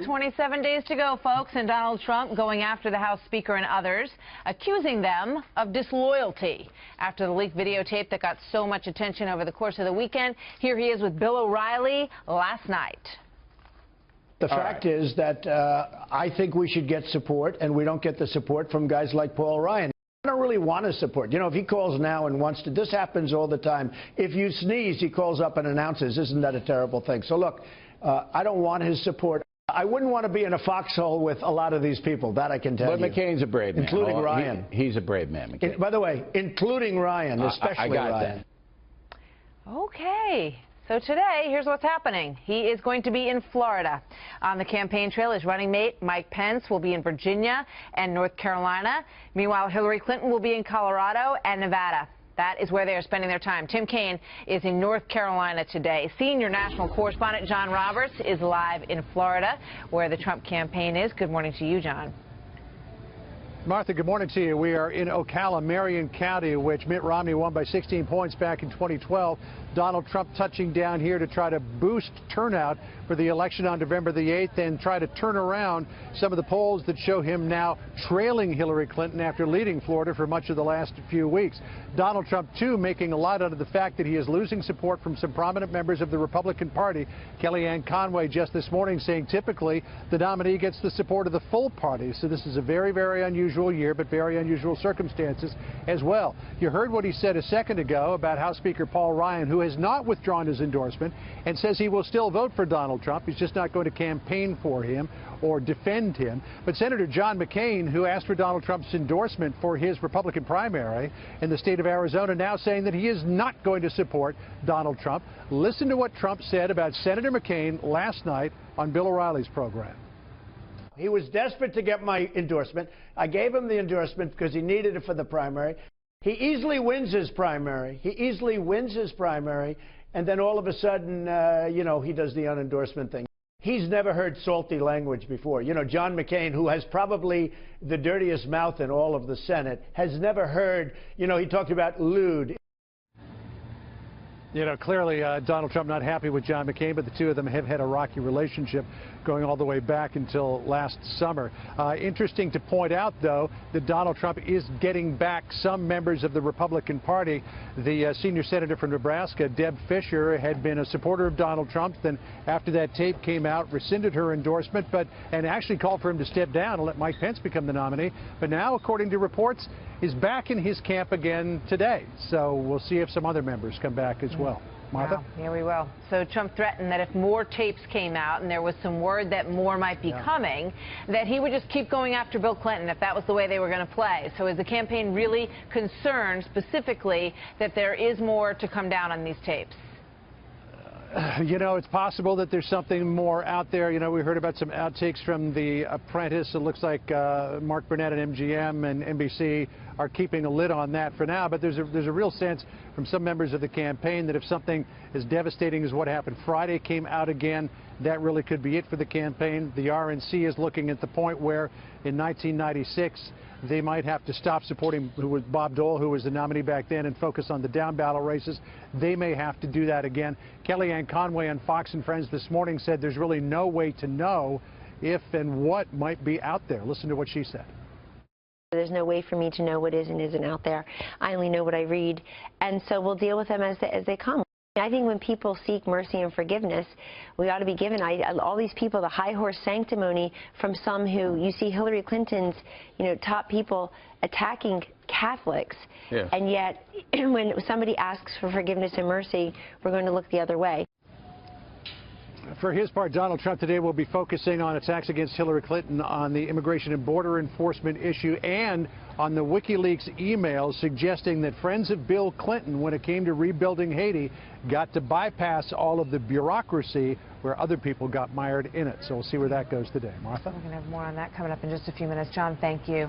27 days to go, folks, and Donald Trump going after the House Speaker and others, accusing them of disloyalty. After the leaked videotape that got so much attention over the course of the weekend, here he is with Bill O'Reilly last night. The fact is that I think we should get support, and we don't get the support from guys like Paul Ryan. I don't really want his support. You know, if he calls now and wants to, this happens all the time. If you sneeze, he calls up and announces. Isn't that a terrible thing? So look, I don't want his support. I wouldn't want to be in a foxhole with a lot of these people. That I can tell you. But McCain's a brave man. Including Ryan. He's a brave man, McCain. By the way, including Ryan, especially I got Ryan. That. Okay. So today, here's what's happening. He is going to be in Florida. On the campaign trail, his running mate, Mike Pence, will be in Virginia and North Carolina. Meanwhile, Hillary Clinton will be in Colorado and Nevada. That is where they are spending their time. Tim Kaine is in North Carolina today. Senior national correspondent John Roberts is live in Florida, where the Trump campaign is. Good morning to you, John. Martha, good morning to you. We are in Ocala, Marion County, which Mitt Romney won by 16 points back in 2012. Donald Trump touching down here to try to boost turnout for the election on November the 8th and try to turn around some of the polls that show him now trailing Hillary Clinton after leading Florida for much of the last few weeks. Donald Trump, too, making a lot out of the fact that he is losing support from some prominent members of the Republican Party. Kellyanne Conway just this morning saying typically the nominee gets the support of the full party. So this is a very, very unusual year, but very unusual circumstances as well. You heard what he said a second ago about House Speaker Paul Ryan, who has not withdrawn his endorsement and says he will still vote for Donald Trump. He's just not going to campaign for him or defend him. But Senator John McCain, who asked for Donald Trump's endorsement for his Republican primary in the state of Arizona, now saying that he is not going to support Donald Trump. Listen to what Trump said about Senator McCain last night on Bill O'Reilly's program. He was desperate to get my endorsement. I gave him the endorsement because he needed it for the primary. He easily wins his primary. And then all of a sudden, you know, he does the unendorsement thing. He's never heard salty language before. You know, John McCain, who has probably the dirtiest mouth in all of the Senate, has never heard, you know, he talked about lewd. You know, clearly Donald Trump not happy with John McCain, but the two of them have had a rocky relationship going all the way back until last summer. Interesting to point out, though, that Donald Trump is getting back some members of the Republican Party. The senior senator from Nebraska, Deb Fischer, had been a supporter of Donald Trump. Then after that tape came out, rescinded her endorsement, and actually called for him to step down and let Mike Pence become the nominee. But now, according to reports, is back in his camp again today. So we'll see if some other members come back as well. Martha? Wow, yeah, we will. So Trump threatened that if more tapes came out and there was some word that more might be coming, that he would just keep going after Bill Clinton if that was the way they were going to play. So is the campaign really concerned specifically that there is more to come down on these tapes? You know, it's possible that there's something more out there. You know, we heard about some outtakes from The Apprentice. It looks like Mark Burnett and MGM and NBC are keeping a lid on that for now. But there's a real sense from some members of the campaign that if something as devastating as what happened Friday came out again, that really could be it for the campaign. The RNC is looking at the point where in 1996 they might have to stop supporting Bob Dole, who was the nominee back then, and focus on the down ballot races. They may have to do that again. Kellyanne Conway on Fox and Friends this morning said there's really no way to know if and what might be out there. Listen to what she said. There's no way for me to know what is and isn't out there. I only know what I read, and so we'll deal with them as they come. I think when people seek mercy and forgiveness, we ought to be given all these people the high horse sanctimony from some who, you see Hillary Clinton's, you know, top people attacking Catholics, and yet when somebody asks for forgiveness and mercy, we're going to look the other way. For his part, Donald Trump today will be focusing on attacks against Hillary Clinton on the immigration and border enforcement issue and on the WikiLeaks emails suggesting that friends of Bill Clinton, when it came to rebuilding Haiti, got to bypass all of the bureaucracy where other people got mired in it. So we'll see where that goes today. Martha? We're going to have more on that coming up in just a few minutes. John, thank you.